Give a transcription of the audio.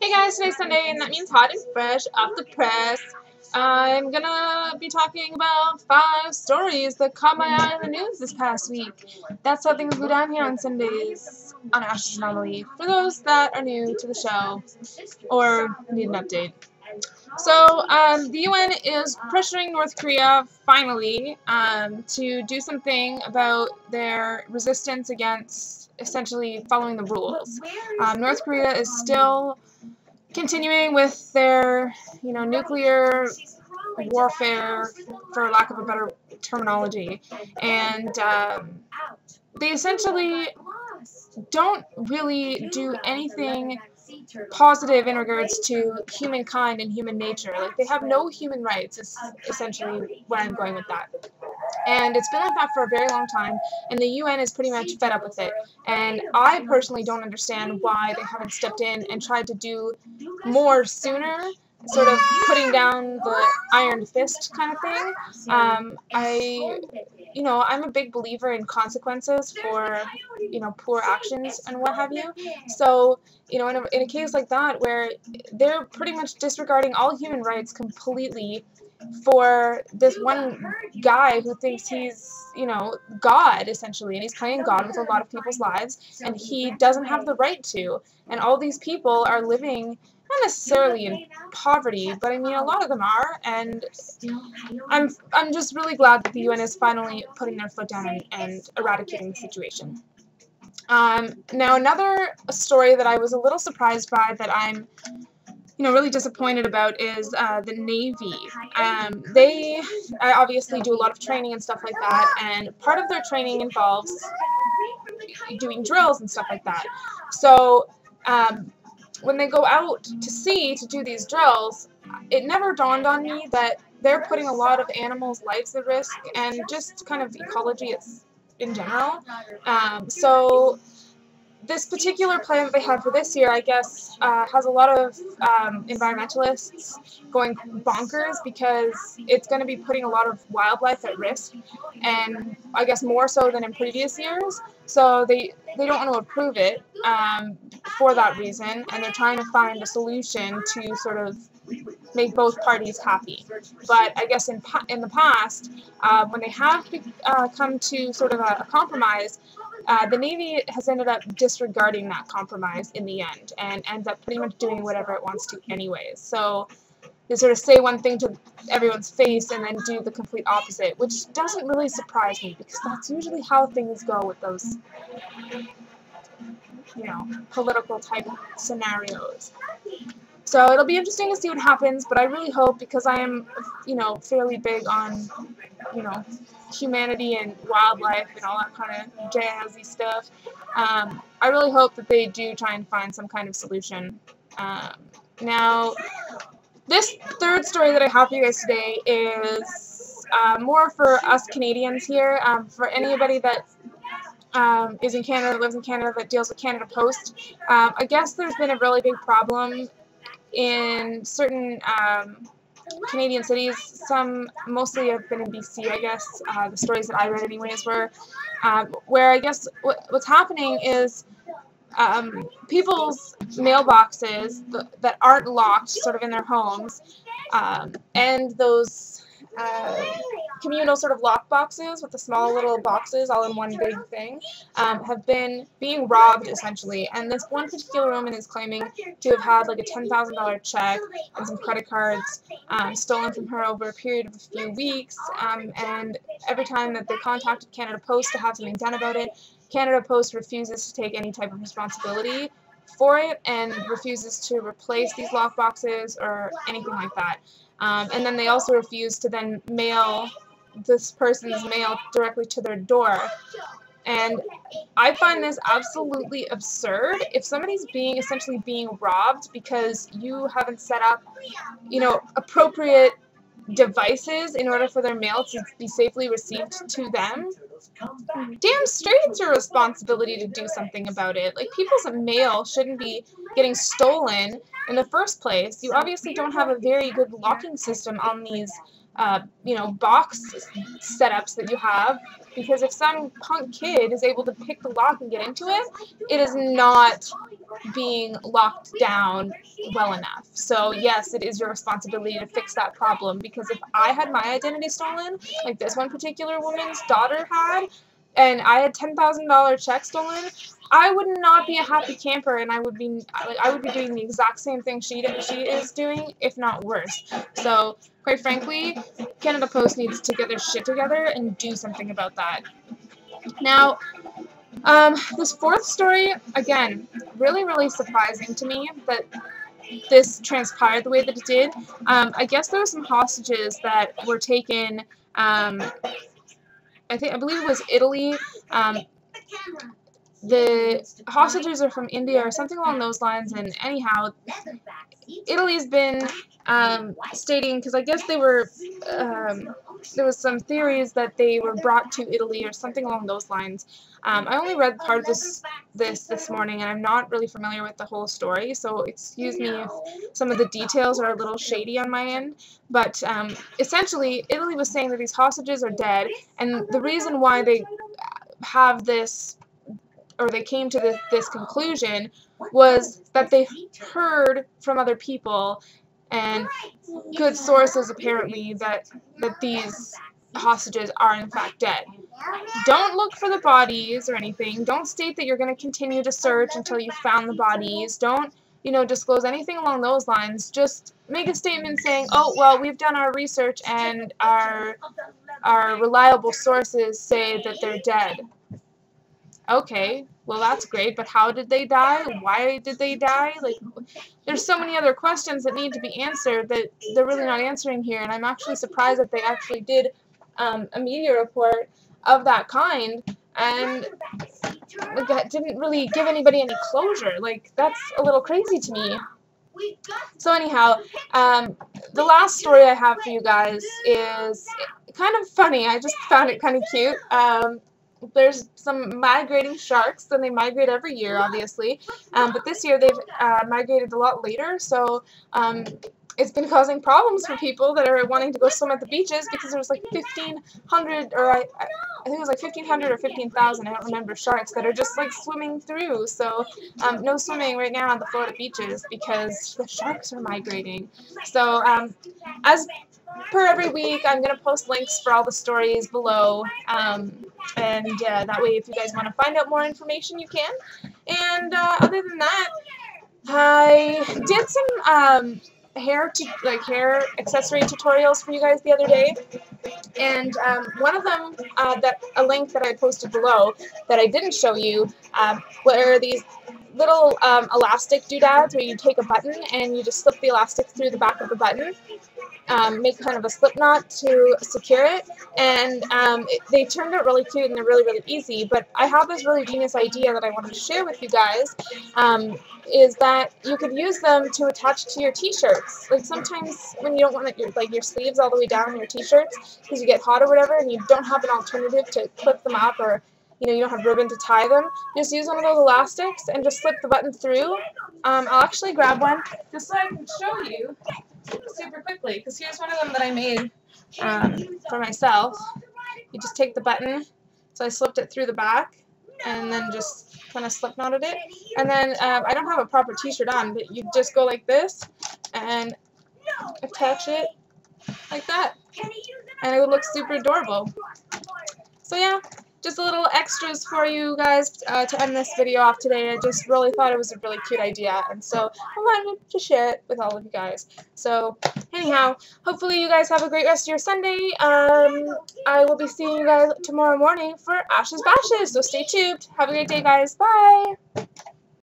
Hey guys, today's Sunday, and that means hot and fresh off the press. I'm gonna be talking about 5 stories that caught my eye in the news this past week. That's how things go down here on Sundays on Ash's Anomaly, for those that are new to the show or need an update. So, the UN is pressuring North Korea, finally, to do something about their resistance against essentially following the rules. North Korea is still continuing with their, nuclear warfare, for lack of a better terminology, and they essentially don't really do anything positive in regards to humankind and human nature. Like, they have no human rights, is essentially where I'm going with that. And it's been like that for a very long time, and the UN is pretty much fed up with it. And I personally don't understand why they haven't stepped in and tried to do more sooner, sort of putting down the iron fist kind of thing. I'm a big believer in consequences for, poor actions and what have you. So, in a case like that where they're pretty much disregarding all human rights completely for this one guy who thinks he's, God, essentially, and he's playing God with a lot of people's lives, and he doesn't have the right to. And all these people are living not necessarily in poverty, but I mean a lot of them are, and I'm just really glad that the UN is finally putting their foot down and eradicating the situation. Now another story that I was a little surprised by, that I'm really disappointed about, is the Navy. They obviously do a lot of training and stuff like that, and part of their training involves doing drills and stuff like that. So when they go out to sea to do these drills, it never dawned on me that they're putting a lot of animals' lives at risk, and just kind of ecology in general. So this particular plan that they have for this year, I guess, has a lot of environmentalists going bonkers, because it's going to be putting a lot of wildlife at risk, and I guess more so than in previous years. So they don't want to approve it for that reason, and they're trying to find a solution to sort of make both parties happy. But I guess in the past, when they have come to sort of a compromise, the Navy has ended up disregarding that compromise in the end, and ends up pretty much doing whatever it wants to anyways. So they sort of say one thing to everyone's face and then do the complete opposite, which doesn't really surprise me, because that's usually how things go with those, political type scenarios. So it'll be interesting to see what happens, but I really hope, because I am, fairly big on, humanity and wildlife and all that kind of jazzy stuff, I really hope that they do try and find some kind of solution. Now, this third story that I have for you guys today is more for us Canadians here. For anybody that is in Canada, lives in Canada, that deals with Canada Post, I guess there's been a really big problem in certain Canadian cities. Some mostly have been in BC, I guess. The stories that I read anyways were where I guess what's happening is people's mailboxes that aren't locked sort of in their homes, and those communal sort of lock boxes with the small little boxes all in one big thing, have been being robbed, essentially. And this one particular woman is claiming to have had like a $10,000 check and some credit cards stolen from her over a period of a few weeks, and every time that they contacted Canada Post to have something done about it, Canada Post refuses to take any type of responsibility for it, and refuses to replace these lock boxes or anything like that. And then they also refuse to then mail this person's mail directly to their door. And I find this absolutely absurd. If somebody's essentially being robbed because you haven't set up, appropriate devices in order for their mail to be safely received to them, damn straight it's your responsibility to do something about it. Like, people's mail shouldn't be getting stolen in the first place. You obviously don't have a very good locking system on these box setups that you have, because if some punk kid is able to pick the lock and get into it, it is not being locked down well enough. So yes, it is your responsibility to fix that problem, because if I had my identity stolen, like this one particular woman's daughter had, and I had $10,000 check stolen, I would not be a happy camper, and I would be doing the exact same thing she is doing, if not worse. So quite frankly, Canada Post needs to get their shit together and do something about that. Now, this fourth story, again, really, really surprising to me that this transpired the way that it did. I guess there were some hostages that were taken, I believe it was Italy. The hostages are from India or something along those lines, and anyhow, Italy's been stating, because I guess they were, there was some theories that they were brought to Italy or something along those lines. I only read part of this morning, and I'm not really familiar with the whole story, so excuse me if some of the details are a little shady on my end. But essentially, Italy was saying that these hostages are dead, and the reason why they have this, or they came to this conclusion, was that they heard from other people and good sources apparently that these hostages are in fact dead. Don't look for the bodies or anything. Don't state that you're going to continue to search until you found the bodies. Don't, disclose anything along those lines. Just make a statement saying, oh, well, we've done our research and our reliable sources say that they're dead. Okay, well, that's great, but how did they die? Why did they die? Like, there's so many other questions that need to be answered that they're really not answering here, and I'm actually surprised that they actually did a media report of that kind, and that didn't really give anybody any closure. Like, that's a little crazy to me. So anyhow, the last story I have for you guys is kind of funny. I just found it kind of cute. There's some migrating sharks, and they migrate every year, obviously, but this year they've migrated a lot later, so it's been causing problems for people that are wanting to go swim at the beaches, because there's like 1,500, or I think it was like 1,500 or 15,000, I don't remember, sharks that are just like swimming through. So no swimming right now on the Florida beaches because the sharks are migrating. So as per every week, I'm going to post links for all the stories below, and that way if you guys want to find out more information, you can. And other than that, I did some hair accessory tutorials for you guys the other day, and one of them, a link that I posted below that I didn't show you, were these little elastic doodads where you take a button and you just slip the elastic through the back of the button. Make kind of a slip knot to secure it, and they turned out really cute, and they're really, really easy. But I have this really genius idea that I wanted to share with you guys, is that you could use them to attach to your t-shirts. Like sometimes when you don't want your sleeves all the way down on your t-shirts because you get hot or whatever, and you don't have an alternative to clip them up, or you don't have ribbon to tie them, just use one of those elastics and just slip the button through. I'll actually grab one just so I can show you super quickly, because here's one of them that I made for myself. You just take the button, so I slipped it through the back, and then just kind of slip knotted it, and then I don't have a proper t-shirt on, but you just go like this and attach it like that, and it would look super adorable. So yeah, just a little extras for you guys to end this video off today. I just really thought it was a really cute idea, and so I wanted to share it with all of you guys. So anyhow, hopefully you guys have a great rest of your Sunday. I will be seeing you guys tomorrow morning for Ashes Bashes, so stay tuned. Have a great day, guys. Bye!